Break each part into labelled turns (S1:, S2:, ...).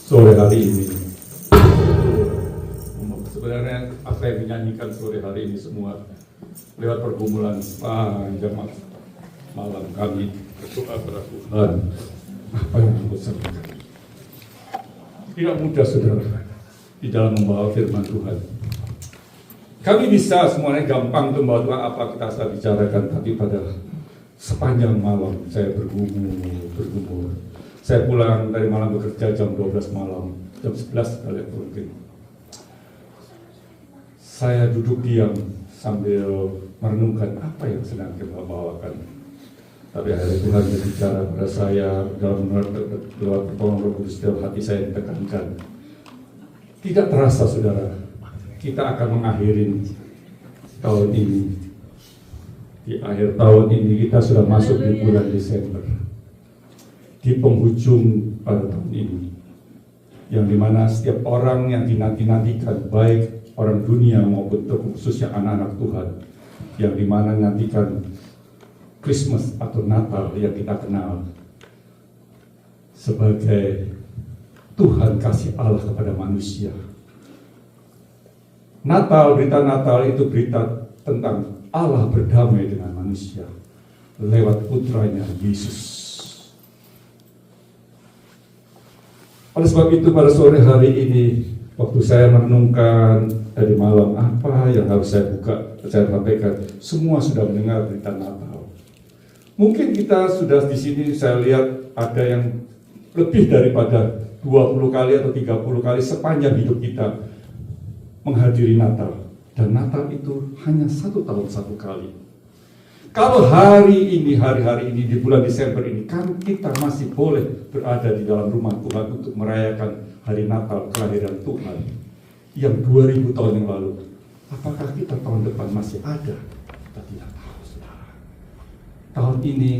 S1: Sore hari ini, sebenarnya apa yang dinyanyikan sore hari ini semua lewat pergumulan panjang malam kami berdoa kepada Tuhan. Apa yang aku sampaikan tidak mudah, saudara, di dalam membawa firman Tuhan. Kami bisa semuanya gampang untuk membawa Tuhan apa kita saya bicarakan, tapi pada sepanjang malam saya bergumul. Saya pulang dari malam bekerja jam 12 malam, jam 11 kali mungkin. Saya duduk diam sambil merenungkan apa yang sedang kita bawakan. Tapi hari Tuhan berbicara pada saya dalam lewat pertolongan Roh Kudus dalam hati saya ditekankan. Tidak terasa, saudara, kita akan mengakhiri tahun ini. Di akhir tahun ini kita sudah masuk di bulan Desember, di penghujung pada tahun ini, yang dimana setiap orang yang dinanti-nantikan, baik orang dunia maupun khususnya anak-anak Tuhan, yang dimana nantikan Christmas atau Natal yang kita kenal sebagai Tuhan kasih Allah kepada manusia. Natal, berita Natal itu berita tentang Allah berdamai dengan manusia lewat putranya Yesus. Oleh sebab itu pada sore hari ini, waktu saya merenungkan tadi malam apa yang harus saya sampaikan, semua sudah mendengar berita Natal. Mungkin kita sudah di sini, saya lihat ada yang lebih daripada 20 kali atau 30 kali sepanjang hidup kita menghadiri Natal. Dan Natal itu hanya 1 tahun 1 kali. Kalau hari-hari ini di bulan Desember ini, kan kita masih boleh berada di dalam rumah Tuhan untuk merayakan hari Natal kelahiran Tuhan yang 2000 tahun yang lalu. Apakah kita tahun depan masih ada? Kita tidak tahu, saudara. Tahun ini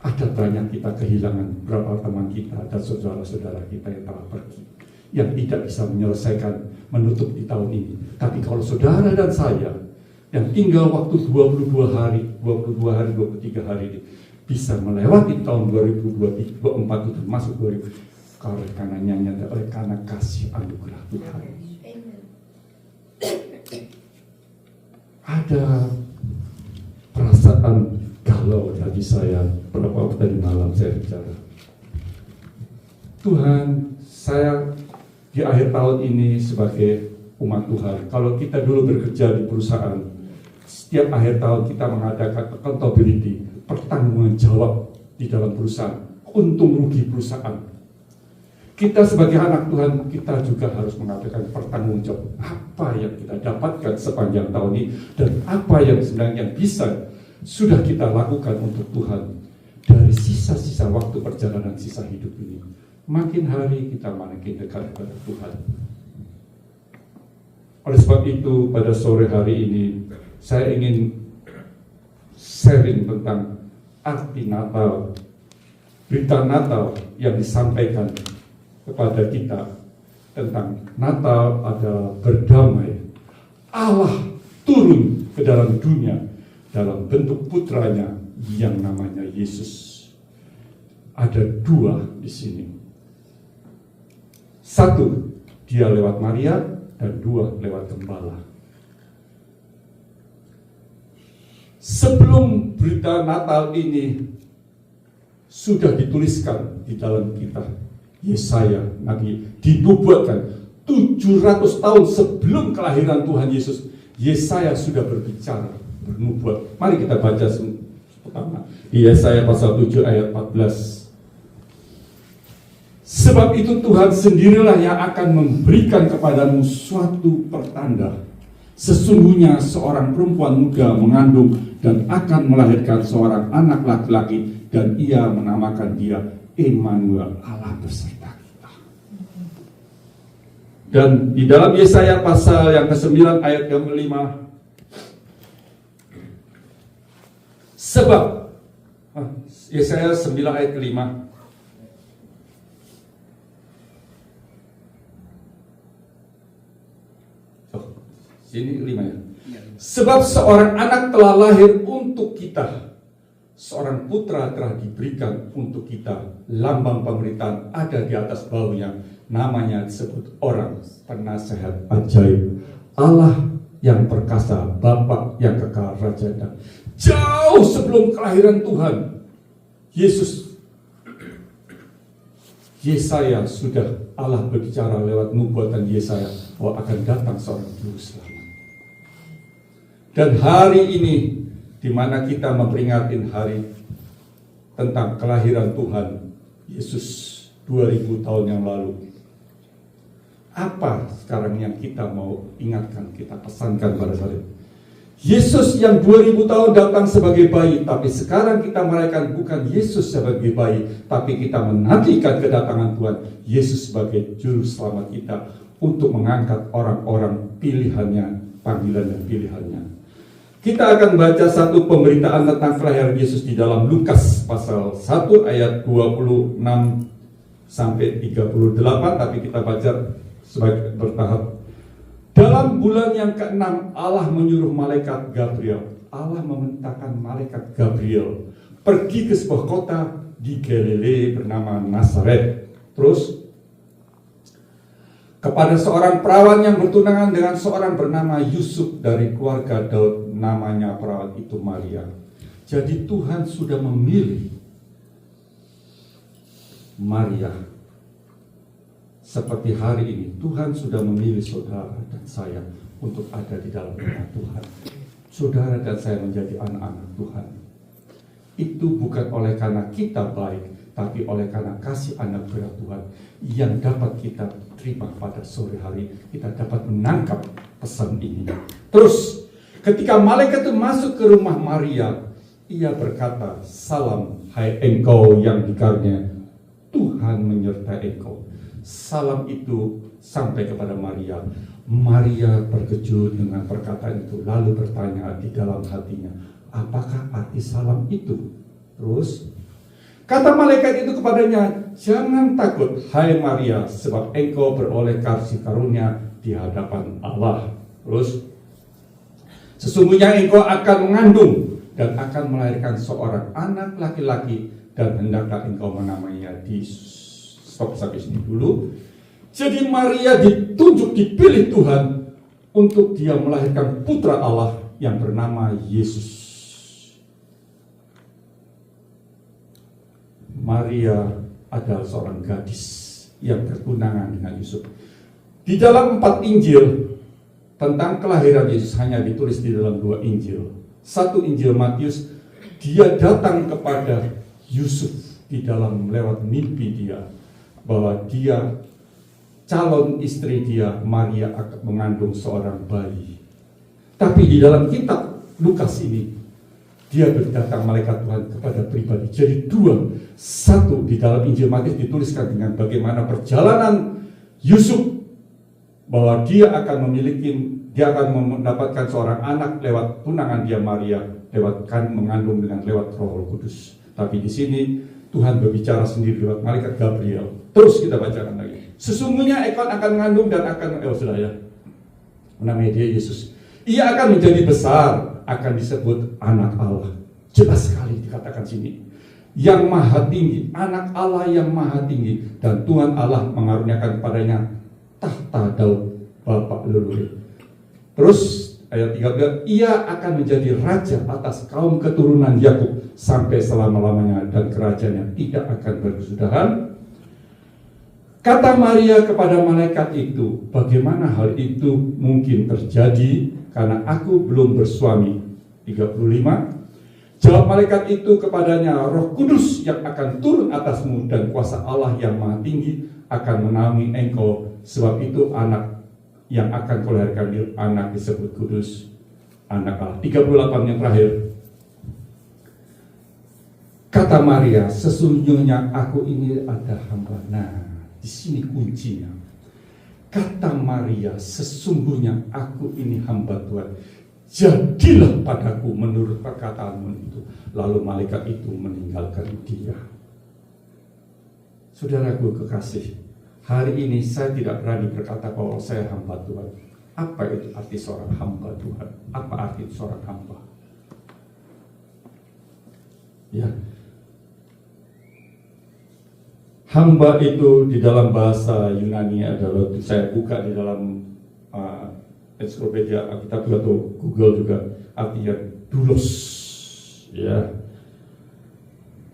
S1: ada banyak kita kehilangan beberapa teman kita dan saudara-saudara kita yang telah pergi, yang tidak bisa menyelesaikan, menutup di tahun ini. Tapi kalau saudara dan saya yang tinggal waktu 22 hari, 23 hari ini, bisa melewati tahun 2024 itu masuk 2000, karena kasih anugerah Tuhan. Ada perasaan galau di hati saya beberapa waktu tadi malam saya bicara. Tuhan, saya di akhir tahun ini sebagai umat Tuhan, kalau kita dulu bekerja di perusahaan, setiap akhir tahun kita mengadakan accountability, pertanggungan jawab di dalam perusahaan, untung rugi perusahaan. Kita sebagai anak Tuhan, kita juga harus mengadakan pertanggungan jawab apa yang kita dapatkan sepanjang tahun ini dan apa yang sebenarnya bisa sudah kita lakukan untuk Tuhan dari sisa-sisa waktu perjalanan sisa hidup ini. Makin hari kita makin dekat kepada Tuhan. Oleh sebab itu pada sore hari ini saya ingin sharing tentang arti Natal, berita Natal yang disampaikan kepada kita tentang Natal adalah berdamai. Allah turun ke dalam dunia dalam bentuk putranya yang namanya Yesus. Ada 2 di sini. 1, dia lewat Maria, dan 2 lewat gembala. Sebelum berita Natal ini sudah dituliskan di dalam kitab Yesaya, Nabi dinubuatkan 700 tahun sebelum kelahiran Tuhan Yesus. Yesaya sudah berbicara, bernubuat. Mari kita baca pertama di Yesaya pasal 7 ayat 14. Sebab itu Tuhan sendirilah yang akan memberikan kepadamu suatu pertanda. Sesungguhnya seorang perempuan muda mengandung dan akan melahirkan seorang anak laki-laki, dan ia menamakan dia Immanuel, Allah beserta kita. Dan di dalam Yesaya pasal yang ke-9 ayat yang ke-5, sebab Yesaya 9 ayat ke-5, sini 5 ya. Sebab seorang anak telah lahir untuk kita, seorang putra telah diberikan untuk kita. Lambang pemerintahan ada di atas bahunya. Namanya disebut orang penasehat ajaib, Allah yang perkasa, Bapa yang kekal raja. Dan jauh sebelum kelahiran Tuhan Yesus, Yesaya sudah Allah berbicara lewat nubuatan Yesaya bahwa akan datang seorang juru selamat. Dan hari ini di mana kita memperingati hari tentang kelahiran Tuhan Yesus 2000 tahun yang lalu. Apa sekarang yang kita mau ingatkan, kita pesankan pada saat ini? Yesus yang 2000 tahun datang sebagai bayi, tapi sekarang kita merayakan bukan Yesus sebagai bayi, tapi kita menantikan kedatangan Tuhan Yesus sebagai juru selamat kita untuk mengangkat orang-orang pilihannya, panggilan dan pilihannya. Kita akan baca satu pemberitaan tentang kelahiran Yesus di dalam Lukas pasal 1 ayat 26 sampai 38, tapi kita baca sebagai bertahap. Dalam bulan yang ke-6 Allah menyuruh malaikat Gabriel. Allah memerintahkan malaikat Gabriel pergi ke sebuah kota di Galilea bernama Nazaret. Terus kepada seorang perawan yang bertunangan dengan seorang bernama Yusuf dari keluarga Daud, namanya perawan itu Maria. Jadi Tuhan sudah memilih Maria. Seperti hari ini Tuhan sudah memilih saudara dan saya untuk ada di dalam rumah Tuhan. Saudara dan saya menjadi anak-anak Tuhan. Itu bukan oleh karena kita baik, tapi oleh karena kasih anugerah Tuhan yang dapat kita terima pada sore hari. Kita dapat menangkap pesan ini. Terus ketika malaikat itu masuk ke rumah Maria, ia berkata, "Salam hai engkau yang dikaruniai, Tuhan menyertai engkau." Salam itu sampai kepada Maria. Maria terkejut dengan perkataan itu, lalu bertanya di dalam hatinya, apakah arti salam itu? Terus kata malaikat itu kepadanya, "Jangan takut, hai Maria, sebab engkau beroleh kasih karunia di hadapan Allah." Terus, "Sesungguhnya engkau akan mengandung dan akan melahirkan seorang anak laki-laki, dan hendaklah engkau menamainya Stop sampai sini dulu. Jadi Maria ditunjuk, dipilih Tuhan untuk dia melahirkan putra Allah yang bernama Yesus. Maria adalah seorang gadis yang bertunangan dengan Yusuf. Di dalam 4 Injil tentang kelahiran Yesus hanya ditulis di dalam 2 Injil. Satu Injil Matius, dia datang kepada Yusuf di dalam lewat mimpi dia, bahwa dia, calon istri dia, Maria, akan mengandung seorang bayi. Tapi di dalam kitab Lukas ini, dia berdatang malaikat Tuhan kepada pribadi. Jadi 2, 1 di dalam Injil Matius dituliskan dengan bagaimana perjalanan Yusuf, bahwa dia akan mendapatkan seorang anak lewat tunangan dia Maria, lewat mengandung dengan lewat Roh Kudus. Tapi di sini Tuhan berbicara sendiri lewat malaikat Gabriel. Terus kita bacakan lagi. Sesungguhnya engkau akan mengandung dan akan, sudah ya, namanya dia Yesus. Ia akan menjadi besar, akan disebut anak Allah. Jelas sekali dikatakan sini. Yang maha tinggi, anak Allah yang maha tinggi. Dan Tuhan Allah mengaruniakan kepadanya tahta Daud, bapa leluhur. Terus ayat 13, ia akan menjadi raja atas kaum keturunan Yakub sampai selama-lamanya, dan kerajaannya tidak akan berkesudahan. Kata Maria kepada malaikat itu, bagaimana hal itu mungkin terjadi karena aku belum bersuami? 35, jawab malaikat itu kepadanya, Roh Kudus yang akan turun atasmu dan kuasa Allah yang maha tinggi akan menaungi engkau, sebab itu anak yang akan kau lahirkan anak disebut kudus, anak Allah. 38 yang terakhir. Kata Maria, sesungguhnya aku ini ada hamba. Nah, di sini kuncinya. Kata Maria, sesungguhnya aku ini hamba Tuhan. Jadilah padaku menurut perkataanmu itu. Lalu malaikat itu meninggalkan dia. Saudaraku kekasih, hari ini saya tidak berani berkata bahwa saya hamba Tuhan. Apa itu arti seorang hamba Tuhan? Apa arti seorang hamba? Ya. Hamba itu di dalam bahasa Yunani adalah, saya buka di dalam ensiklopedia Alkitab atau Google juga, artinya doulos. Ya.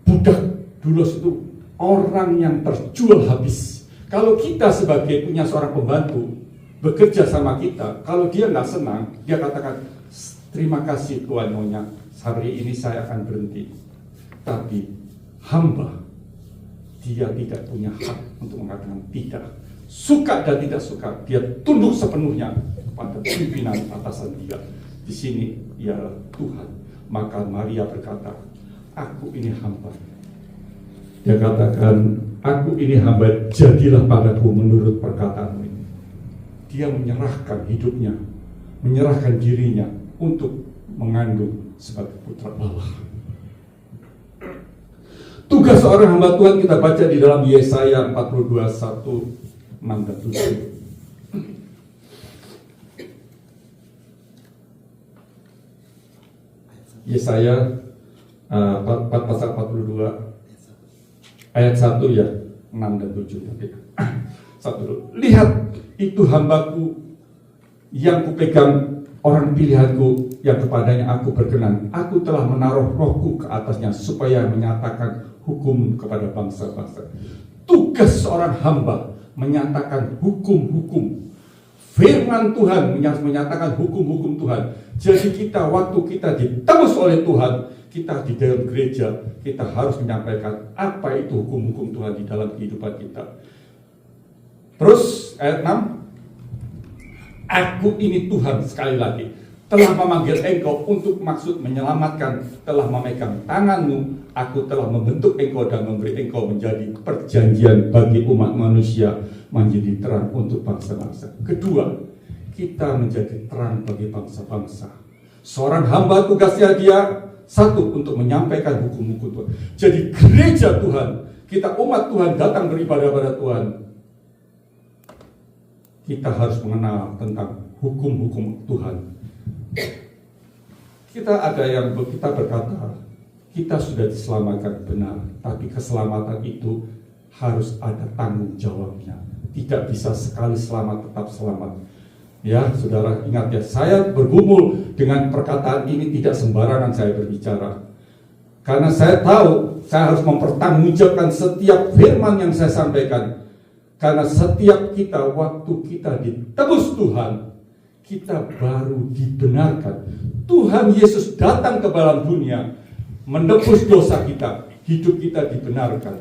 S1: Budak, doulos itu orang yang terjual habis. Kalau kita sebagai punya seorang pembantu bekerja sama kita, kalau dia nggak senang, dia katakan, terima kasih Tuan Nyonya, hari ini saya akan berhenti. Tapi hamba, dia tidak punya hak untuk mengatakan tidak. Suka dan tidak suka, dia tunduk sepenuhnya kepada pimpinan atasan dia. Di sini ialah Tuhan. Maka Maria berkata, aku ini hamba. Dia katakan, aku ini hamba, jadilah padaku menurut perkataanmu ini. Dia menyerahkan hidupnya, menyerahkan dirinya untuk mengandung sebagai putra Allah. Tugas seorang hamba Tuhan kita baca di dalam Yesaya 42, 1, 6 dan 7. Yesaya pasal 42 ayat 1 ya, 6 dan 7. Satu dulu. Lihat, itu hambaku yang kupegang, orang pilihanku yang kepadanya aku berkenan. Aku telah menaruh rohku ke atasnya supaya menyatakan hukum kepada bangsa-bangsa. Tugas seorang hamba menyatakan hukum-hukum firman Tuhan, menyatakan hukum-hukum Tuhan. Jadi kita, waktu kita ditebus oleh Tuhan, kita di dalam gereja, kita harus menyampaikan apa itu hukum-hukum Tuhan di dalam kehidupan kita. Terus ayat 6, aku ini Tuhan, sekali lagi, telah memanggil engkau untuk maksud menyelamatkan, telah memegang tanganmu, aku telah membentuk engkau dan memberi engkau menjadi perjanjian bagi umat manusia, menjadi terang untuk bangsa-bangsa. Kedua, kita menjadi terang bagi bangsa-bangsa. Seorang hamba tugasnya dia, satu, untuk menyampaikan hukum-hukum Tuhan. Jadi gereja Tuhan, kita umat Tuhan datang beribadah pada Tuhan, kita harus mengenal tentang hukum-hukum Tuhan. Kita ada yang kita berkata, kita sudah diselamatkan, benar, tapi keselamatan itu harus ada tanggung jawabnya. Tidak bisa sekali selamat tetap selamat. Ya, saudara ingat ya, saya bergumul dengan perkataan ini tidak sembarangan saya berbicara. Karena saya tahu saya harus mempertanggungjawabkan setiap firman yang saya sampaikan. Karena setiap kita, waktu kita ditebus Tuhan, kita baru dibenarkan. Tuhan Yesus datang ke dalam dunia, menebus dosa kita, hidup kita dibenarkan.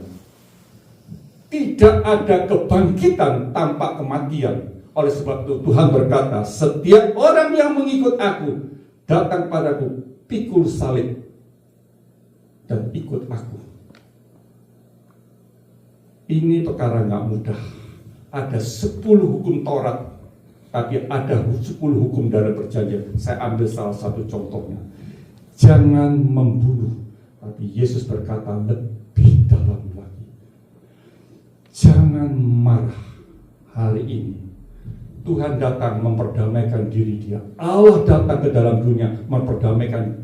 S1: Tidak ada kebangkitan tanpa kematian. Oleh sebab itu Tuhan berkata, setiap orang yang mengikut aku, datang padaku, pikul salib, dan ikut aku. Ini perkara nggak mudah. Ada 10 hukum Taurat, tapi ada 10 hukum dalam perjanjian. Saya ambil salah satu contohnya. Jangan membunuh. Tapi Yesus berkata lebih dalam lagi. Jangan marah. Hari ini Tuhan datang memperdamaikan diri dia. Allah datang ke dalam dunia memperdamaikan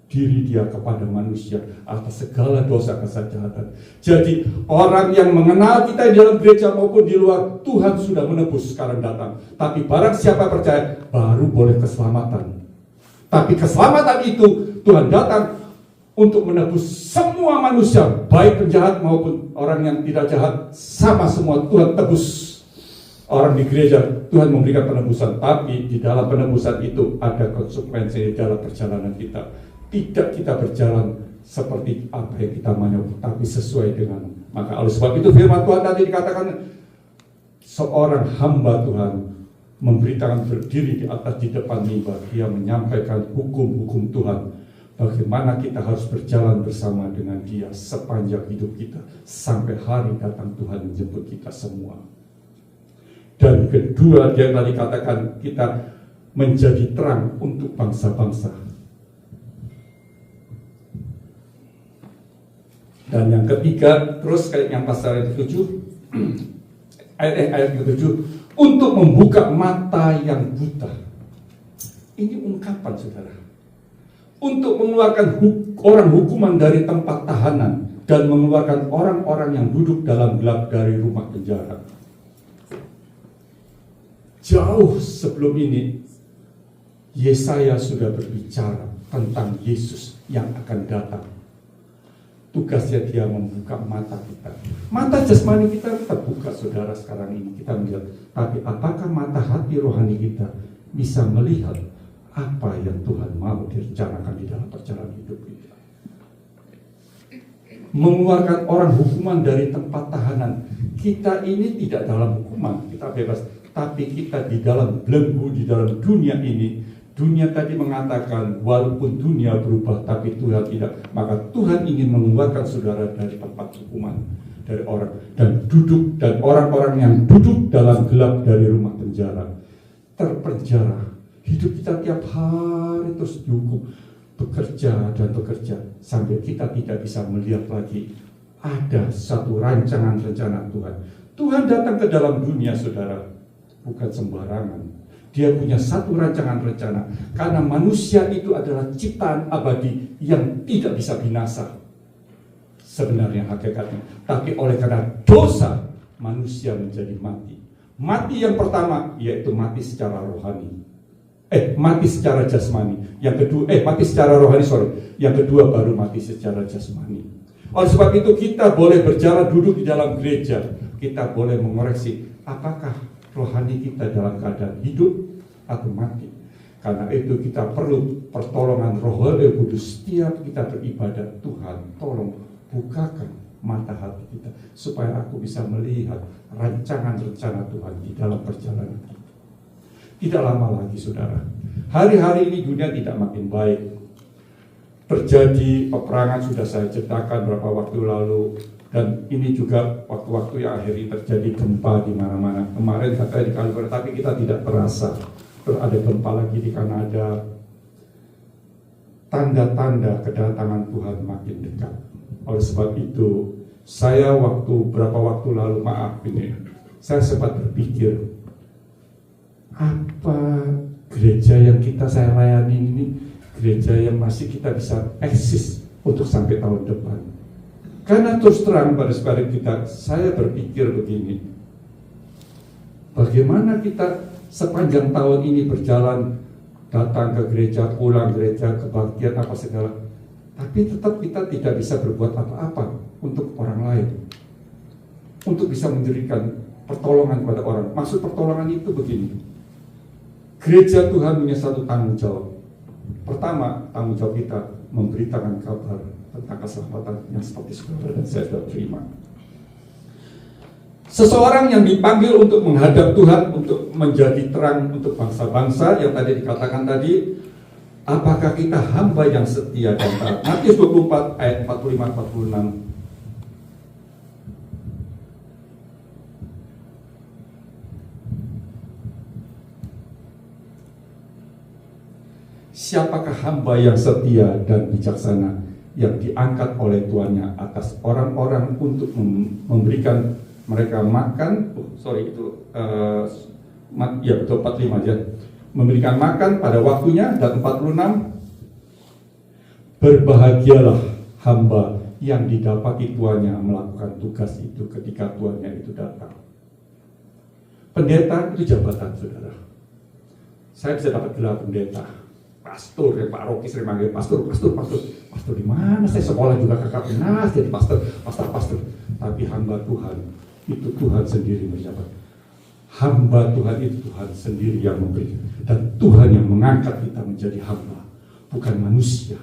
S1: diri dia kepada manusia atas segala dosa kejahatan. Jadi orang yang mengenal kita di dalam gereja maupun di luar, Tuhan sudah menebus sekarang datang. Tapi barang siapa percaya, baru boleh keselamatan. Tapi keselamatan itu Tuhan datang untuk menebus semua manusia, baik penjahat maupun orang yang tidak jahat, sama semua Tuhan tebus. Orang di gereja, Tuhan memberikan penebusan, tapi di dalam penebusan itu ada konsekuensi di dalam perjalanan kita. Tidak kita berjalan seperti apa yang kita mau, tapi sesuai dengan. Maka oleh sebab itu firman Tuhan tadi dikatakan, seorang hamba Tuhan memberitakan berdiri di atas di depan mimbar, dia menyampaikan hukum-hukum Tuhan. Bagaimana kita harus berjalan bersama dengan dia sepanjang hidup kita, sampai hari datang Tuhan menjemput kita semua. Dan kedua, dia tadi katakan kita menjadi terang untuk bangsa-bangsa. Dan yang ketiga, terus kayak yang pasal yang ke-7, ayat yang ke-7, untuk membuka mata yang buta. Ini ungkapan, saudara. untuk mengeluarkan orang hukuman dari tempat tahanan dan mengeluarkan orang-orang yang duduk dalam gelap dari rumah penjara. Jauh sebelum ini, Yesaya sudah berbicara tentang Yesus yang akan datang. Tugasnya dia membuka mata kita. Mata jasmani kita buka, saudara, sekarang ini kita melihat. Tapi apakah mata hati rohani kita bisa melihat apa yang Tuhan mau direncanakan di dalam perjalanan hidup kita? Mengeluarkan orang hukuman dari tempat tahanan. Kita ini tidak dalam hukuman, kita bebas. Tapi kita di dalam belenggu, di dalam dunia ini. Dunia tadi mengatakan walaupun dunia berubah tapi Tuhan tidak, maka Tuhan ingin mengeluarkan saudara dari tempat hukuman, dari orang dan orang-orang yang duduk dalam gelap dari rumah penjara, terpenjara. Hidup kita tiap hari terus dihukum, bekerja dan bekerja sampai kita tidak bisa melihat lagi ada satu rancangan rencana Tuhan. Tuhan datang ke dalam dunia, saudara, bukan sembarangan. Dia punya satu rancangan rencana. Karena manusia itu adalah ciptaan abadi yang tidak bisa binasa. Sebenarnya hakikatnya. Tapi oleh karena dosa, manusia menjadi mati. Mati yang pertama, yaitu mati secara rohani. Mati secara jasmani. Yang kedua, mati secara rohani, Yang kedua baru mati secara jasmani. Oleh sebab itu kita boleh berjalan duduk di dalam gereja. Kita boleh mengoreksi apakah rohani kita dalam keadaan hidup atau mati. Karena itu kita perlu pertolongan Roh Kudus. Setiap kita beribadah, Tuhan tolong bukakan mata hati kita supaya aku bisa melihat rancangan-rencana Tuhan di dalam perjalanan kita. Tidak lama lagi, saudara, hari-hari ini dunia tidak makin baik. Terjadi peperangan, sudah saya ceritakan beberapa waktu lalu. Dan ini juga waktu-waktu yang akhirnya terjadi gempa di mana-mana. Kemarin katanya di California, tapi kita tidak terasa. Terus ada gempa lagi di Kanada. Tanda-tanda kedatangan Tuhan makin dekat. Oleh sebab itu, saya beberapa waktu lalu, saya sempat berpikir, apa gereja yang saya layani ini, gereja yang masih kita bisa eksis untuk sampai tahun depan. Karena terus terang pada saudara kita, saya berpikir begini, bagaimana kita sepanjang tahun ini berjalan, datang ke gereja, pulang gereja, kebaktian apa segala, tapi tetap kita tidak bisa berbuat apa-apa untuk orang lain, untuk bisa memberikan pertolongan kepada orang. Maksud pertolongan itu begini, gereja Tuhan punya satu tanggung jawab. Pertama, tanggung jawab kita memberitakan kabar tentang keselamatan yang seperti saudara dan saya sudah terima. Seseorang yang dipanggil untuk menghadap Tuhan, untuk menjadi terang untuk bangsa-bangsa yang tadi dikatakan tadi, apakah kita hamba yang setia dan taat? Matius 24 ayat 45-46. Siapakah hamba yang setia dan bijaksana yang diangkat oleh tuannya atas orang-orang untuk memberikan mereka makan, betul 45 aja. Memberikan makan pada waktunya. Dan 46, berbahagialah hamba yang didapati tuannya melakukan tugas itu ketika tuannya itu datang. Pendeta itu jabatan, saudara. Saya bisa dapat gelar pendeta, pastor, ya Pak Rocky sering manggil pastor di mana? Saya sekolah juga kakak Penas jadi pastor. Tapi hamba Tuhan itu Tuhan sendiri menjabat. Hamba Tuhan itu Tuhan sendiri yang memberi, dan Tuhan yang mengangkat kita menjadi hamba, bukan manusia.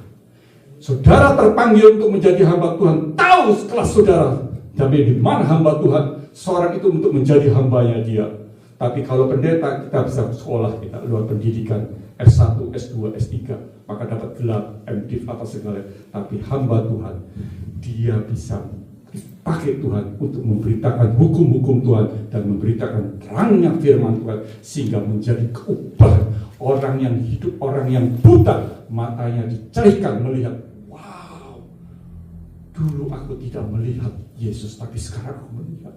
S1: Saudara terpanggil untuk menjadi hamba Tuhan. Tahu setelah saudara tapi di mana hamba Tuhan, seorang itu untuk menjadi hambanya dia. Tapi kalau pendeta, kita bisa sekolah, kita luar pendidikan S1, S2, S3, maka dapat gelar MDiv apa segala. Tapi hamba Tuhan, dia bisa dipakai Tuhan untuk memberitakan hukum-hukum Tuhan dan memberitakan terangnya firman Tuhan, sehingga menjadi keubahan orang yang hidup, orang yang buta, matanya dicerihkan melihat. Wow, dulu aku tidak melihat Yesus, tapi sekarang aku melihat.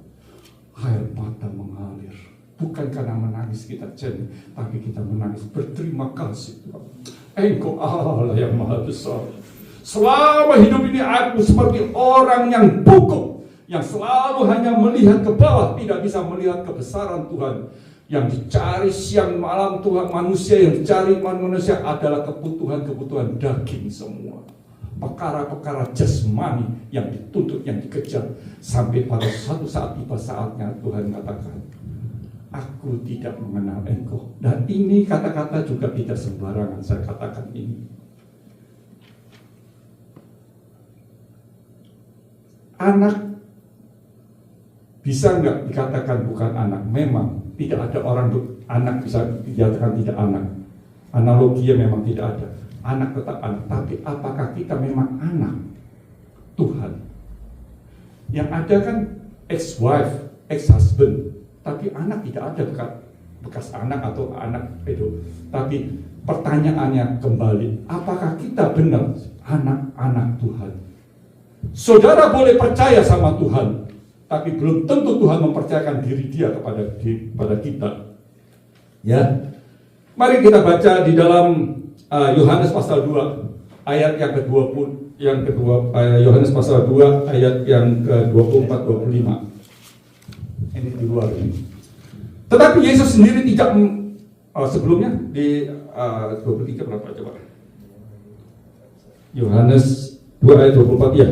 S1: Air mata mengalir. Bukan karena menangis kita jenuh, tapi kita menangis berterima kasih Tuhan. Engkau Allah yang maha besar. Selama hidup ini aku seperti orang yang bungkuk, yang selalu hanya melihat ke bawah, tidak bisa melihat kebesaran Tuhan. Yang dicari siang malam Tuhan manusia, yang dicari manusia adalah kebutuhan-kebutuhan daging semua. Perkara-perkara jasmani yang dituntut, yang dikejar. Sampai pada satu saat tiba saatnya Tuhan katakan, aku tidak mengenal engkau. Dan ini kata-kata juga tidak sembarangan saya katakan ini. Anak bisa nggak dikatakan bukan anak? Memang tidak ada orang anak bisa dikatakan tidak anak. Analoginya memang tidak ada. Anak tetap anak. Tapi apakah kita memang anak Tuhan? Yang ada kan ex-wife, ex-husband. Tapi anak tidak ada bekas anak atau anak itu. Tapi pertanyaannya kembali, apakah kita benar anak-anak Tuhan? Saudara boleh percaya sama Tuhan, tapi belum tentu Tuhan mempercayakan diri dia kepada kita. Ya, mari kita baca di dalam Yohanes pasal 2 ayat yang kedua, Yohanes pasal 2 ayat yang ke-24-25. Ini di luar ini. Tetapi Yesus sendiri tidak sebelumnya di 23 berapa coba? Yohanes 2 ayat 24 ya.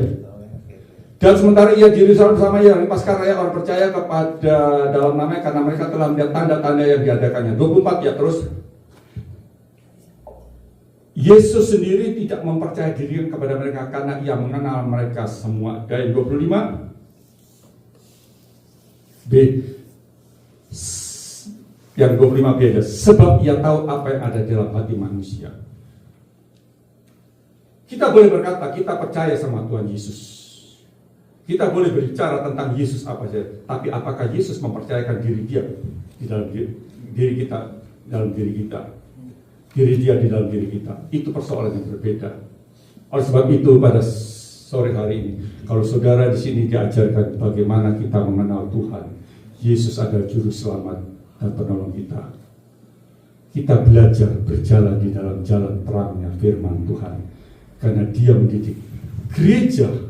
S1: Dan sementara ia di Yerusalem bersama ia Paskah raya, orang percaya kepada dalam namanya karena mereka telah melihat tanda-tanda yang diadakannya. 24 ya terus. Yesus sendiri tidak mempercayai diri kepada mereka karena ia mengenal mereka semua. Dan 25 B, yang 25 beda, sebab ia tahu apa yang ada dalam hati manusia. Kita boleh berkata kita percaya sama Tuhan Yesus. Kita boleh berbicara tentang Yesus apa saja, tapi apakah Yesus mempercayakan diri dia di dalam diri kita, dalam diri kita, diri dia di dalam diri kita? Itu persoalan yang berbeda. Oleh sebab itu pada sore hari ini, kalau saudara di sini diajarkan bagaimana kita mengenal Tuhan, Yesus adalah juru selamat dan penolong kita. Kita belajar berjalan di dalam jalan terangnya firman Tuhan, karena Dia mendidik. Gereja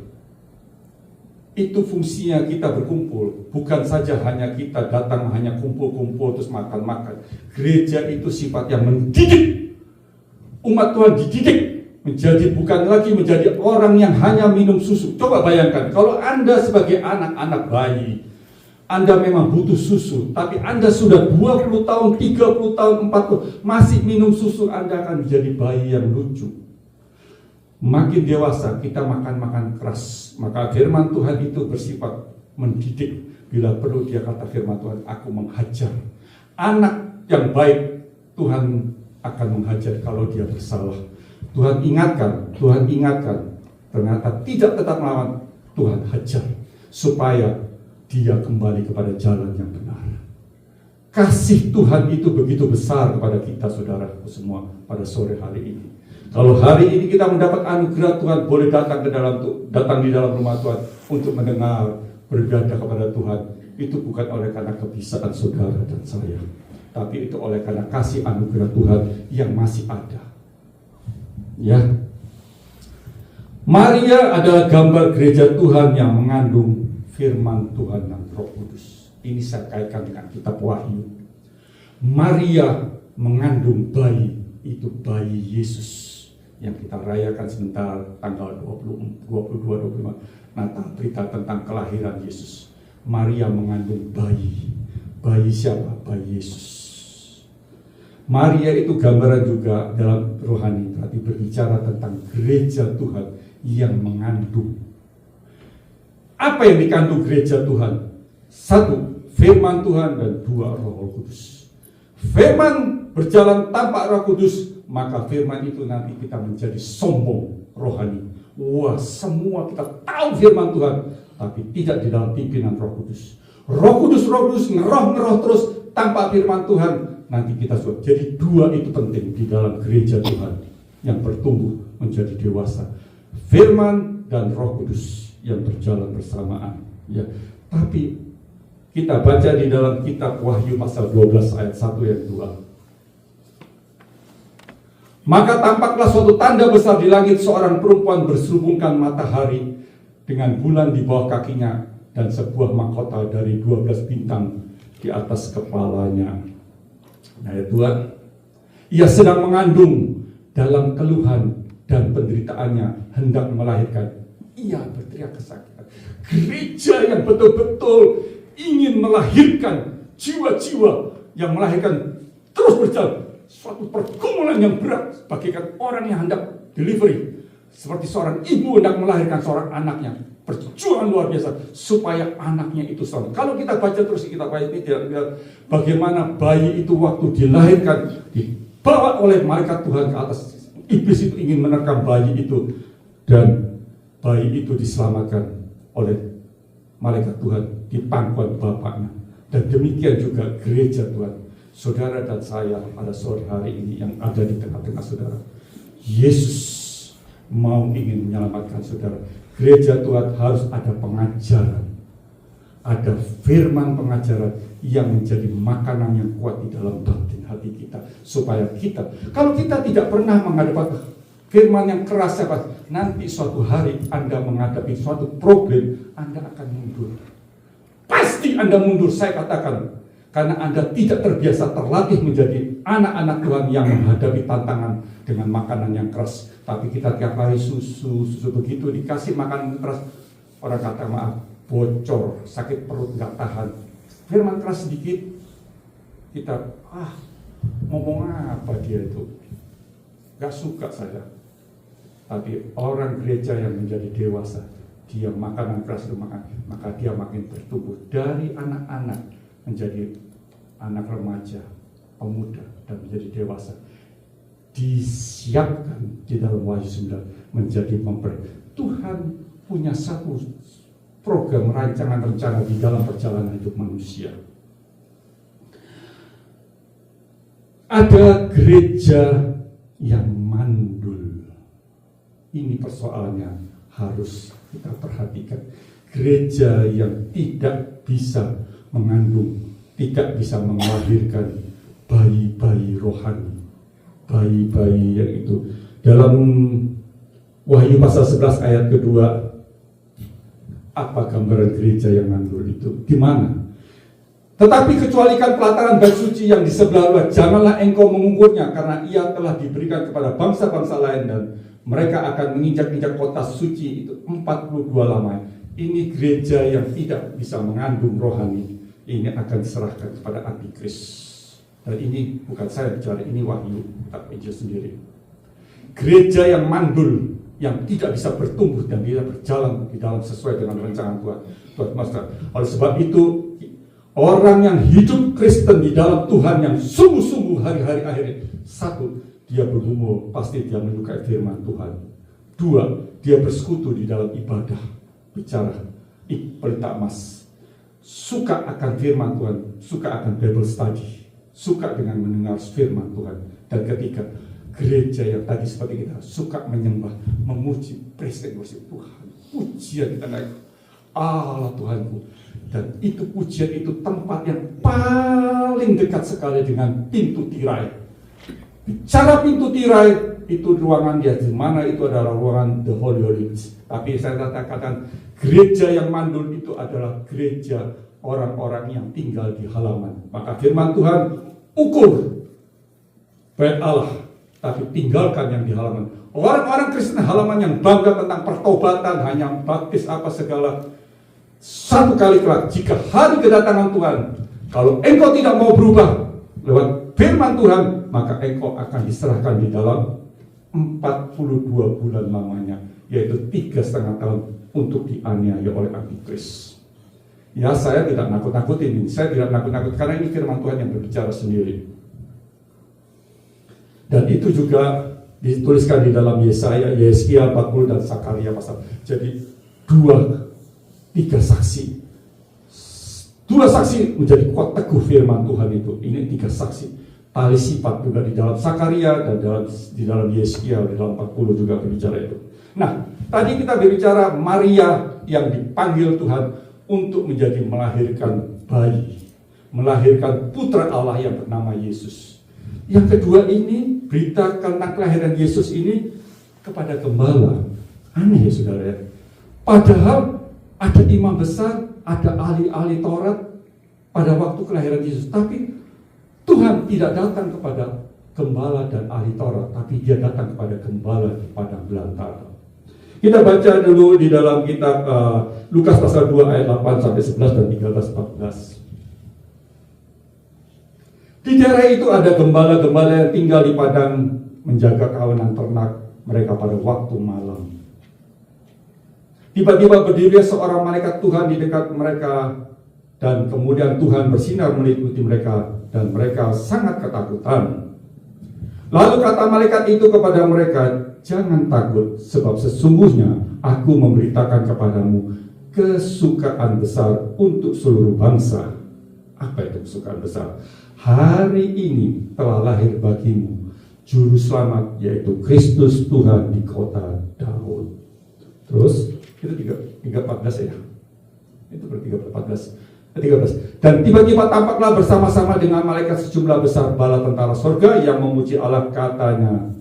S1: itu fungsinya kita berkumpul, bukan saja hanya kita datang hanya kumpul-kumpul terus makan-makan. Gereja itu sifat yang mendidik. Umat Tuhan dididik menjadi bukan lagi menjadi orang yang hanya minum susu. Coba bayangkan kalau Anda sebagai anak-anak bayi, Anda memang butuh susu, tapi Anda sudah 20 tahun, 30 tahun, 40 masih minum susu, Anda akan menjadi bayi yang lucu. Makin dewasa kita makan keras, maka firman Tuhan itu bersifat mendidik. Bila perlu dia kata firman Tuhan, aku menghajar. Anak yang baik Tuhan akan menghajar kalau dia bersalah. Tuhan ingatkan, ternyata tidak tetap melawan, Tuhan hajar supaya dia kembali kepada jalan yang benar. Kasih Tuhan itu begitu besar kepada kita saudaraku semua pada sore hari ini. Kalau hari ini kita mendapat anugerah Tuhan, boleh datang di dalam rumah Tuhan untuk mendengar, beribadah kepada Tuhan. Itu bukan oleh karena kebisaan saudara dan saya, tapi itu oleh karena kasih anugerah Tuhan yang masih ada. Ya, Maria adalah gambar gereja Tuhan yang mengandung firman Tuhan dan Roh Kudus. Ini saya kaitkan dengan kitab Wahyu. Maria mengandung bayi, itu bayi Yesus yang kita rayakan sebentar tanggal 22-25 Natal, berita tentang kelahiran Yesus. Maria mengandung bayi. Bayi siapa? Bayi Yesus. Maria itu gambaran juga dalam rohani, berarti berbicara tentang gereja Tuhan yang mengandung. Apa yang dikandung gereja Tuhan? 1, firman Tuhan, dan 2, Roh Kudus. Firman berjalan tanpa Roh Kudus, maka firman itu nanti kita menjadi sombong rohani. Wah, semua kita tahu firman Tuhan, tapi tidak di dalam pimpinan Roh Kudus. Roh Kudus ngeroh terus tanpa firman Tuhan, nanti kita sudah. Jadi 2 itu penting di dalam gereja Tuhan yang bertumbuh menjadi dewasa. Firman dan Roh Kudus yang berjalan bersamaan. Ya, tapi kita baca di dalam kitab Wahyu pasal 12 ayat 1 dan 2. Maka tampaklah suatu tanda besar di langit, seorang perempuan berselubungkan matahari dengan bulan di bawah kakinya dan sebuah mahkota dari 12 bintang di atas kepalanya. Ayat 2. Ia sedang mengandung, dalam keluhan dan penderitaannya hendak melahirkan. Ia berteriak kesakitan. Gereja yang betul-betul ingin melahirkan jiwa-jiwa yang melahirkan terus berjalan. Suatu pergumulan yang berat bagaikan orang yang hendak delivery, seperti seorang ibu hendak melahirkan seorang anaknya. Perjuangan luar biasa supaya anaknya itu selamat. Kalau kita baca terus, kita baca ini tidak bagaimana bayi itu waktu dilahirkan dibawa oleh malaikat Tuhan ke atas. Iblis itu ingin menerkam bayi itu, dan bayi itu diselamatkan oleh malaikat Tuhan di pangkuan bapaknya. Dan demikian juga gereja Tuhan. Saudara dan saya pada sore hari ini yang ada di tengah-tengah saudara, Yesus mau ingin menyelamatkan saudara. Gereja Tuhan harus ada pengajaran, ada firman pengajaran yang menjadi makanan yang kuat di dalam batin hati kita, supaya kita, kalau kita tidak pernah menghadapi firman yang keras, nanti suatu hari Anda menghadapi suatu problem, Anda akan mundur. Pasti Anda mundur, saya katakan. Karena Anda tidak terbiasa terlatih menjadi anak-anak Tuhan yang menghadapi tantangan dengan makanan yang keras. Tapi kita tiap hari susu begitu dikasih makanan keras, orang kata maaf, bocor, sakit perut, nggak tahan. Firman keras sedikit, kita ngomong apa dia itu, nggak suka saya. Tapi orang gereja yang menjadi dewasa, dia makanan keras itu makan, maka dia makin bertumbuh dari anak-anak menjadi anak remaja, pemuda, dan menjadi dewasa. Disiapkan di dalam Wahyu 9 menjadi mempelai. Tuhan punya satu program rancangan-rencana di dalam perjalanan hidup manusia. Ada gereja yang mandul. Ini persoalannya harus kita perhatikan. Gereja yang tidak bisa mengandung, tidak bisa melahirkan bayi-bayi rohani, bayi-bayi yang itu. Dalam Wahyu pasal 11 ayat kedua, apa gambaran gereja yang mandul itu? Di mana? Tetapi kecualikan pelataran bait suci yang di sebelah luar, janganlah engkau mengukurnya, karena ia telah diberikan kepada bangsa-bangsa lain, dan mereka akan menginjak-injak kota suci itu 42 lamanya. Ini gereja yang tidak bisa mengandung rohani. Ini akan diserahkan kepada antikris. Dan ini bukan saya bicara, ini Wahyu tak Yesus sendiri. Gereja yang mandul, yang tidak bisa bertumbuh dan tidak berjalan di dalam sesuai dengan rancangan Tuhan. Oleh sebab itu, orang yang hidup Kristen di dalam Tuhan yang sungguh-sungguh hari-hari akhir, satu, dia bergumul, pasti dia menyukai firman Tuhan. Dua, dia bersekutu di dalam ibadah, bicara, pelita emas. Suka akan firman Tuhan, suka akan Bible study, suka dengan mendengar firman Tuhan. Dan ketiga, gereja yang tadi seperti kita, suka menyembah, memuji, praise and worship Tuhan. Pujian kita naik, Allah Tuhanku. Dan itu pujian itu tempat yang paling dekat sekali dengan pintu tirai. Bicara pintu tirai, itu ruangan dia, di mana itu adalah ruangan the Holy Holies. Tapi saya katakan, gereja yang mandul itu adalah gereja orang-orang yang tinggal di halaman. Maka firman Tuhan, ukur bait Allah, tapi tinggalkan yang di halaman. Orang-orang Kristen halaman yang bangga tentang pertobatan, hanya baptis apa segala, satu kali kelak, jika hari kedatangan Tuhan, kalau engkau tidak mau berubah lewat firman Tuhan, maka engkau akan diserahkan di dalam 42 bulan lamanya, yaitu 3,5 tahun untuk dianiaya oleh antikris. Ya, saya tidak nakut-nakutin, saya tidak nakut-nakut, karena ini firman Tuhan yang berbicara sendiri. Dan itu juga dituliskan di dalam Yesaya, Yesaya 40 dan Sakaria pasal. Jadi 2-3 saksi. 2 saksi menjadi kuat teguh firman Tuhan itu. Ini 3 saksi. Tali sifat juga di dalam Sakaria dan di dalam Yesaya, di dalam 40 juga berbicara itu. Nah, tadi kita berbicara Maria yang dipanggil Tuhan untuk menjadi melahirkan bayi, melahirkan putra Allah yang bernama Yesus. Yang kedua ini berita tentang kelahiran Yesus ini kepada gembala. Aneh ya saudara ya. Padahal ada imam besar, ada ahli-ahli Taurat pada waktu kelahiran Yesus. Tapi Tuhan tidak datang kepada gembala dan ahli Taurat, tapi dia datang kepada gembala di padang belantara. Kita baca dulu di dalam kitab Lukas pasal 2 ayat 8 sampai 11 dan 13-14. Di daerah itu ada gembala-gembala yang tinggal di padang menjaga kawanan ternak mereka pada waktu malam. Tiba-tiba berdiri seorang malaikat Tuhan di dekat mereka, dan kemudian Tuhan bersinar meliputi mereka, dan mereka sangat ketakutan. Lalu kata malaikat itu kepada mereka, jangan takut, sebab sesungguhnya aku memberitakan kepadamu kesukaan besar untuk seluruh bangsa. Apa itu kesukaan besar? Hari ini telah lahir bagimu Juru Selamat, yaitu Kristus Tuhan di kota Daud. Terus, itu 3:14 ya. Itu berarti 13. Dan tiba-tiba tampaklah bersama-sama dengan malaikat sejumlah besar bala tentara sorga yang memuji Allah, katanya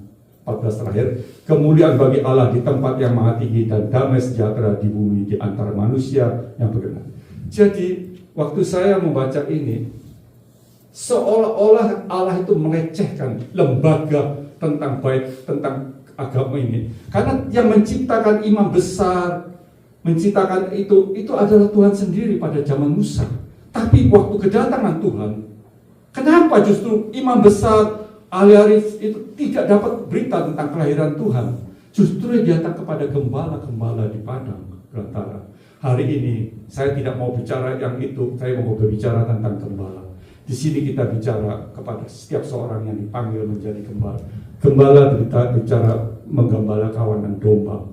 S1: 14 terakhir, kemuliaan bagi Allah di tempat yang maha tinggi dan damai sejahtera di bumi di antara manusia yang berkenan. Jadi waktu saya membaca ini, seolah-olah Allah itu melecehkan lembaga tentang baik, tentang agama ini. Karena yang menciptakan imam besar, menciptakan itu adalah Tuhan sendiri pada zaman Musa. Tapi waktu kedatangan Tuhan, kenapa justru imam besar, ahli-ahli itu tidak dapat berita tentang kelahiran Tuhan? Justru dia datang kepada gembala-gembala di padang belantara. Hari ini saya tidak mau bicara yang itu, saya mau berbicara tentang gembala. Di sini kita bicara kepada setiap seorang yang dipanggil menjadi gembala. Gembala bicara menggembala kawanan domba.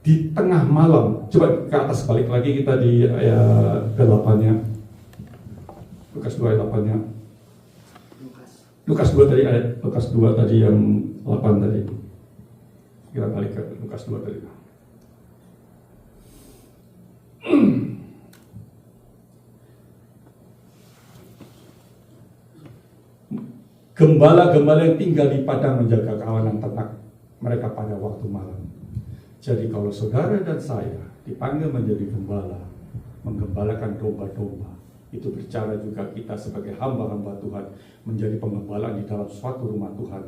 S1: Di tengah malam, coba ke atas balik lagi kita di ayat ke-8-nya. Lukas 2 ayat 8-nya. Lukas 2 tadi ayat, Lukas 2 tadi yang 8 tadi. Kita balik ke Lukas 2 tadi. Gembala-gembala yang tinggal di padang menjaga kawanan ternak mereka pada waktu malam. Jadi kalau saudara dan saya dipanggil menjadi gembala, menggembalakan domba-domba, itu bicara juga kita sebagai hamba-hamba Tuhan menjadi penggembala di dalam suatu rumah Tuhan.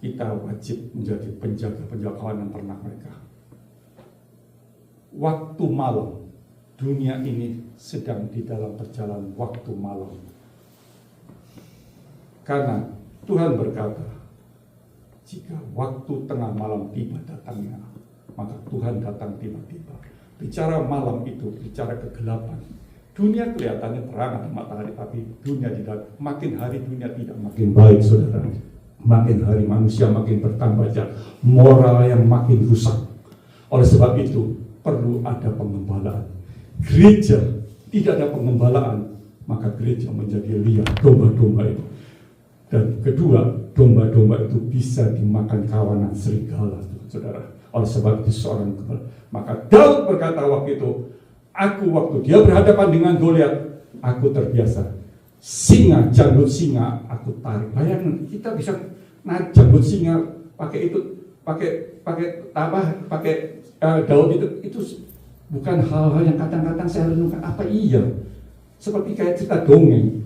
S1: Kita wajib menjadi penjaga kawanan ternak mereka. Waktu malam, dunia ini sedang di dalam perjalanan waktu malam. Karena Tuhan berkata, jika waktu tengah malam tiba datangnya, maka Tuhan datang tiba-tiba. Bicara malam itu, bicara kegelapan. Dunia kelihatannya terang ada matahari, tapi dunia tidak. Makin hari dunia tidak makin baik, saudara. Makin hari manusia makin bertambah jahat, moral yang makin rusak. Oleh sebab itu, perlu ada pengembalaan. Gereja tidak ada pengembalaan, maka gereja menjadi liar domba-domba itu. Dan kedua, domba-domba itu bisa dimakan kawanan serigala, saudara. Oleh sebab itu seorang gembala. Maka Daud berkata waktu itu, waktu dia berhadapan dengan Goliat, aku terbiasa. Singa, janggut singa, aku tarik. Bayangin, kita bisa naik janggut singa pakai Daud itu bukan hal-hal yang kadang-kadang saya renungkan. Apa iya? Seperti kayak cerita dongeng.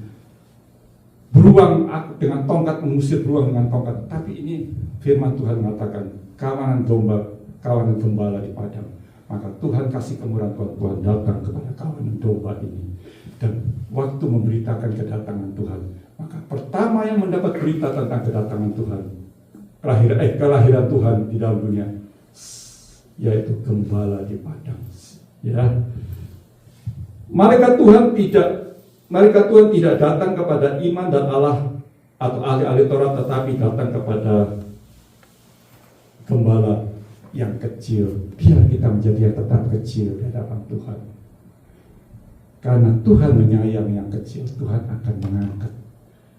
S1: Beruang dengan tongkat mengusir beruang dengan tongkat. Tapi ini firman Tuhan mengatakan kawanan domba, kawanan gembala di padang. Maka Tuhan kasih kemurahan Tuhan datang kepada kawanan domba ini. Dan waktu memberitakan kedatangan Tuhan, maka pertama yang mendapat berita tentang kedatangan Tuhan, kelahiran Tuhan di dalam dunia, yaitu gembala di padang. Ya, Malaikat Tuhan tidak datang kepada iman dan Allah atau ahli-ahli Taurat, tetapi datang kepada gembala yang kecil. Biar kita menjadi yang tetap kecil di hadapan Tuhan. Karena Tuhan menyayangi yang kecil, Tuhan akan mengangkat.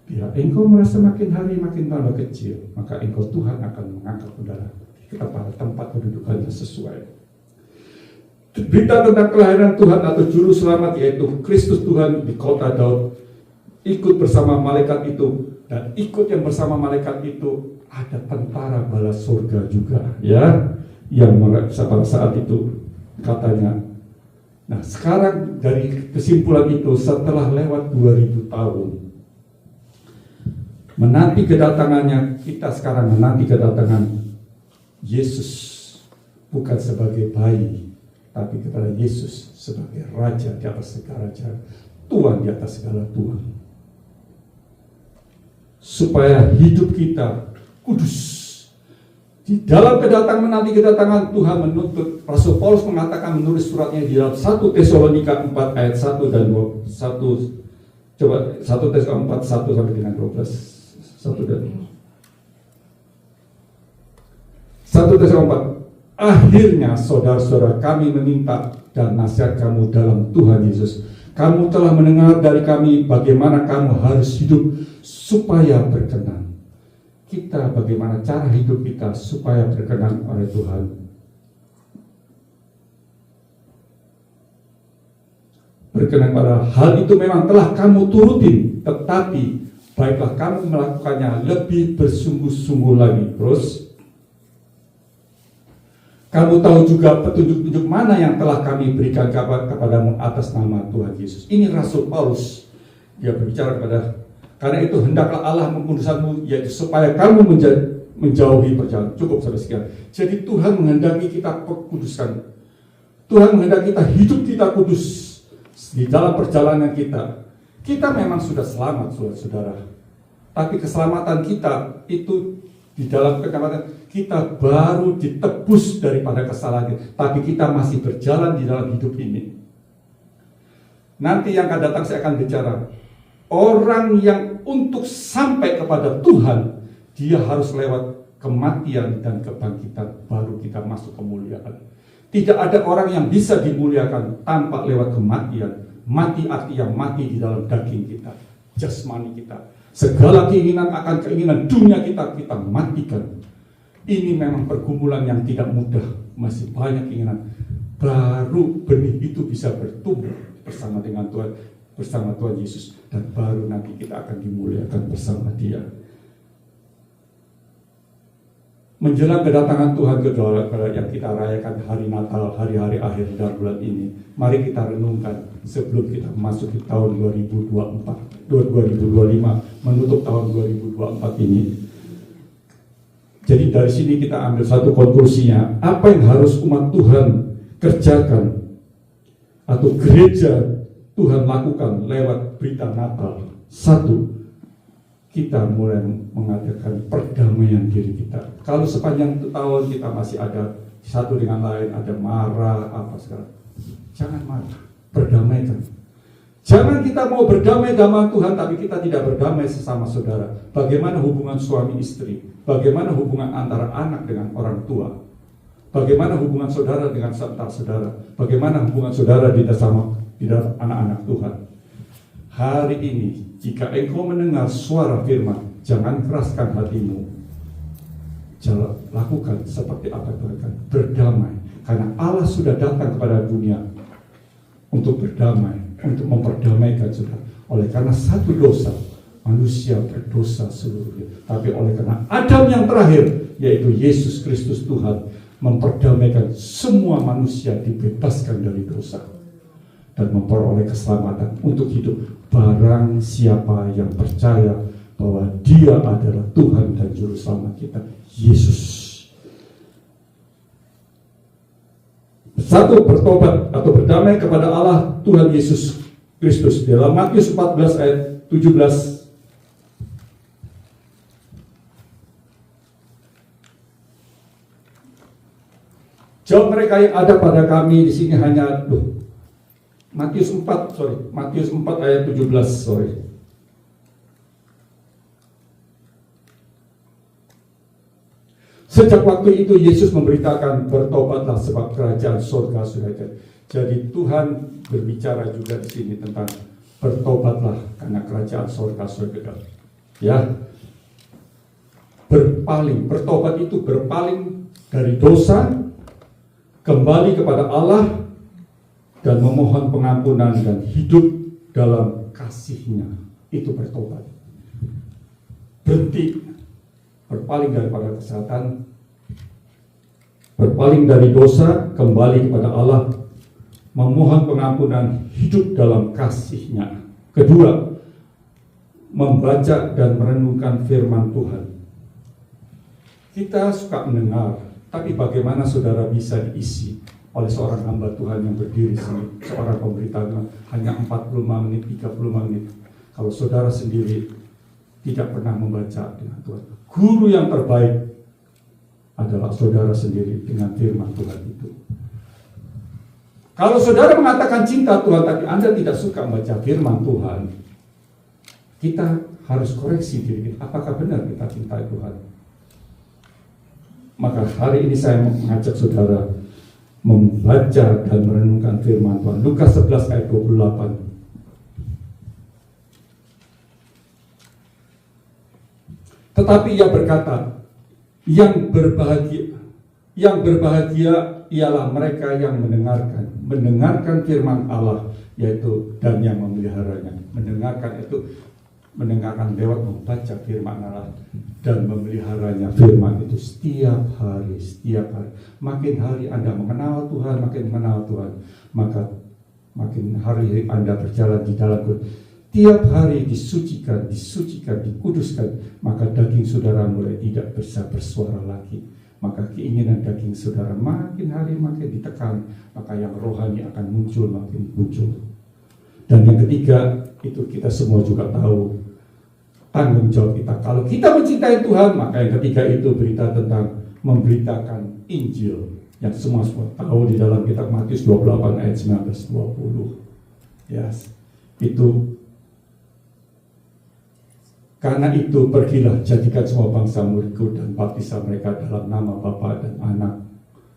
S1: Bila engkau merasa makin hari makin tambah kecil, maka engkau Tuhan akan mengangkat saudara kepada tempat kedudukan yang sesuai. Berita tentang kelahiran Tuhan atau Juru Selamat, yaitu Kristus Tuhan di kota Daud, ikut bersama malaikat itu Dan ikut yang bersama malaikat itu ada tentara bala surga juga, ya, yang pada saat itu katanya. Nah, sekarang dari kesimpulan itu, setelah lewat 2000 tahun menanti kedatangannya, kita sekarang menanti kedatangan Yesus bukan sebagai bayi, tapi kepada Yesus sebagai Raja di atas segala raja, Tuhan di atas segala Tuhan. Supaya hidup kita kudus. Di dalam menanti kedatangan Tuhan menuntut, Rasul Paulus mengatakan menulis suratnya di dalam 1 Tesalonika 4 ayat 1 dan 2, 1 Tesalonika 4 1 sampai dengan 12. 1 Tesalonika 4. Akhirnya saudara-saudara, kami meminta dan nasihat kamu dalam Tuhan Yesus. Kamu telah mendengar dari kami bagaimana kamu harus hidup supaya berkenan. Kita bagaimana cara hidup kita supaya berkenan oleh Tuhan. Berkenan pada hal itu memang telah kamu turutin, tetapi baiklah kamu melakukannya lebih bersungguh-sungguh lagi. Terus kamu tahu juga petunjuk-petunjuk mana yang telah kami berikan kepadamu atas nama Tuhan Yesus. Ini Rasul Paulus, dia berbicara kepada, karena itu hendaklah Allah mengkuduskanmu, yaitu supaya kamu menjauhi perjalanan. Cukup sampai sekian. Jadi Tuhan menghendaki kita kuduskan. Tuhan menghendaki kita hidup kita kudus di dalam perjalanan kita. Kita memang sudah selamat, saudara. Tapi keselamatan kita itu di dalam keselamatan kita baru ditebus daripada kesalahan. Tapi kita masih berjalan di dalam hidup ini. Nanti yang akan datang saya akan bicara. Orang yang untuk sampai kepada Tuhan, dia harus lewat kematian dan kebangkitan, baru kita masuk kemuliaan. Tidak ada orang yang bisa dimuliakan tanpa lewat kematian. Mati artinya mati di dalam daging kita, jasmani kita. Segala keinginan akan keinginan dunia kita matikan. Ini memang pergumulan yang tidak mudah, masih banyak keinginan. Baru benih itu bisa bertumbuh bersama dengan Tuhan, bersama Tuhan Yesus, dan baru nanti kita akan dimuliakan bersama Dia. Menjelang kedatangan Tuhan kedua yang kita rayakan hari Natal, hari-hari akhir dalam bulan ini, mari kita renungkan sebelum kita masuk di tahun 2025, menutup tahun 2024 ini. Jadi dari sini kita ambil satu konklusinya, apa yang harus umat Tuhan kerjakan atau gereja Tuhan lakukan lewat berita Natal. Satu, kita mulai mengadakan perdamaian diri kita. Kalau sepanjang tahun kita masih ada satu dengan lain, ada marah, apa segala, jangan marah, berdamaikan. Jangan kita mau berdamai dengan Tuhan, tapi kita tidak berdamai sesama saudara. Bagaimana hubungan suami istri? Bagaimana hubungan antara anak dengan orang tua? Bagaimana hubungan saudara dengan saudara? Bagaimana hubungan saudara di dalam anak-anak Tuhan? Hari ini, jika engkau mendengar suara firman, jangan keraskan hatimu. Jangan lakukan seperti apa Tuhan, berdamai. Karena Allah sudah datang kepada dunia untuk berdamai, untuk memperdamaikan saudara. Oleh karena satu dosa, manusia berdosa seluruhnya. Tapi oleh karena Adam yang terakhir, yaitu Yesus Kristus Tuhan, memperdamaikan semua manusia, dibebaskan dari dosa dan memperoleh keselamatan untuk hidup. Barang siapa yang percaya bahwa Dia adalah Tuhan dan Juru Selamat kita, Yesus. Satu, bertobat atau berdamai kepada Allah Tuhan Yesus Kristus. Dalam Matius 14 ayat 17, jawab mereka yang ada pada kami di sini hanya Matius 4 ayat 17. Sejak waktu itu Yesus memberitakan, bertobatlah sebab kerajaan surga sudah dekat. Jadi Tuhan berbicara juga di sini tentang bertobatlah karena kerajaan surga sudah dekat. Ya, berpaling, bertobat itu berpaling dari dosa, kembali kepada Allah, dan memohon pengampunan dan hidup dalam kasih-Nya. Itu bertobat. berhenti, berpaling daripada kesehatan, berpaling dari dosa, kembali kepada Allah, memohon pengampunan, hidup dalam kasih-Nya. Kedua, membaca dan merenungkan firman Tuhan. Kita suka mendengar, tapi bagaimana saudara bisa diisi oleh seorang hamba Tuhan yang berdiri sini, seorang pemberita hanya 45 menit, 35 menit. Kalau saudara sendiri tidak pernah membaca dengan Tuhan. Guru yang terbaik adalah saudara sendiri dengan firman Tuhan itu. Kalau saudara mengatakan cinta Tuhan, tapi Anda tidak suka membaca firman Tuhan, kita harus koreksi diri kita. Apakah benar kita cintai Tuhan? Maka hari ini saya mengajak saudara membaca dan merenungkan firman Tuhan. Lukas 11 ayat 28. Tetapi ia berkata, yang berbahagia ialah mereka yang mendengarkan firman Allah, yaitu dan yang memeliharanya. Mendengarkan lewat membaca firman Allah dan memeliharanya firman itu setiap hari. Makin hari Anda mengenal Tuhan, maka makin hari Anda berjalan di dalam Tuhan. Tiap hari disucikan, dikuduskan, maka daging saudara mulai tidak bisa bersuara lagi. Maka keinginan daging saudara makin hari makin ditekan, maka yang rohani akan makin muncul. Dan yang ketiga, itu kita semua juga tahu, tanggung jawab kita. Kalau kita mencintai Tuhan, maka yang ketiga itu berita tentang memberitakan Injil. Yang semua tahu di dalam kitab Matius 28 ayat 19-20. Yes. Itu. Karena itu pergilah, jadikan semua bangsa muridku dan baptislah mereka dalam nama Bapa dan Anak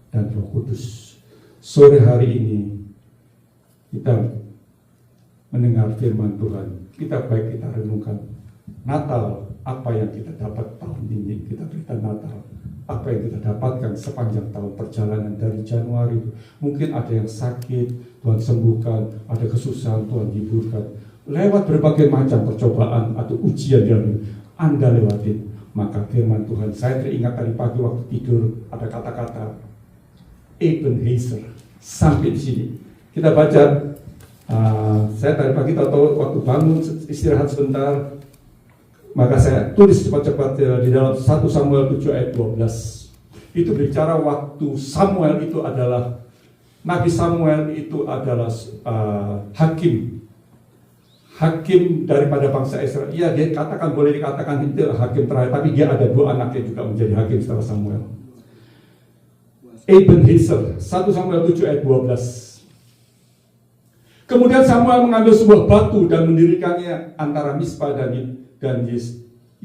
S1: dan Roh Kudus. Sore hari ini kita mendengar firman Tuhan. Kita renungkan Natal, apa yang kita dapat tahun ini, kita berita Natal. Apa yang kita dapatkan sepanjang tahun perjalanan dari Januari. Mungkin ada yang sakit, Tuhan sembuhkan, ada kesusahan, Tuhan hiburkan. Lewat berbagai macam percobaan atau ujian yang Anda lewatin, maka firman Tuhan, saya teringat tadi pagi waktu tidur, ada kata-kata Ebenezer. Sampai di sini kita baca, saya tadi pagi tahu waktu bangun istirahat sebentar, maka saya tulis cepat-cepat di dalam 1 Samuel 7 ayat 12. Itu berbicara waktu Samuel itu adalah Nabi Samuel itu adalah hakim daripada bangsa Israel. Iya, dia boleh dikatakan itu hakim terakhir, tapi dia ada 2 anaknya juga menjadi hakim setelah Samuel. Ebenezer, 1 Samuel 7 ayat 12. Kemudian Samuel mengambil sebuah batu dan mendirikannya antara Mispa dan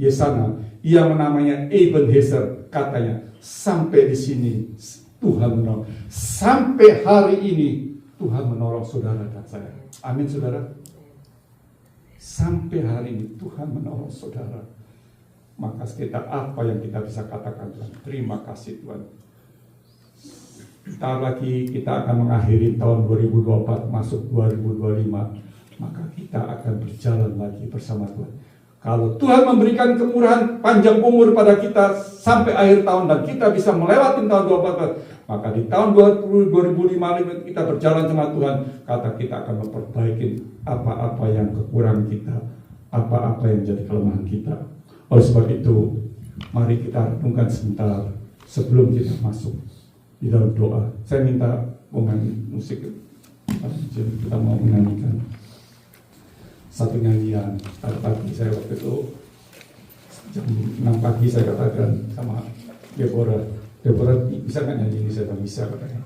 S1: Yesana. Ia menamanya Ebenezer, katanya, sampai di sini Tuhan menolong. Sampai hari ini Tuhan menolong saudara dan saya. Amin, saudara. Sampai hari ini Tuhan menolong saudara. Maka sekitar apa yang kita bisa katakan Tuhan? Terima kasih Tuhan. Bentar lagi kita akan mengakhiri tahun 2024, masuk 2025. Maka kita akan berjalan lagi bersama Tuhan. Kalau Tuhan memberikan kemurahan panjang umur pada kita sampai akhir tahun dan kita bisa melewati tahun 2024, maka di tahun 2005 kita berjalan sama Tuhan, kata kita akan memperbaiki apa-apa yang kekurangan kita, apa-apa yang menjadi kelemahan kita. Oleh sebab itu, mari kita renungkan sebentar sebelum kita masuk di dalam doa. Saya minta pemain musik, kita mau menyanyikan satu nyanyian. Pada pagi saya waktu itu jam 6 pagi saya katakan sama Deborah, bisa nggak nyanyi ini? Saya bilang bisa katanya.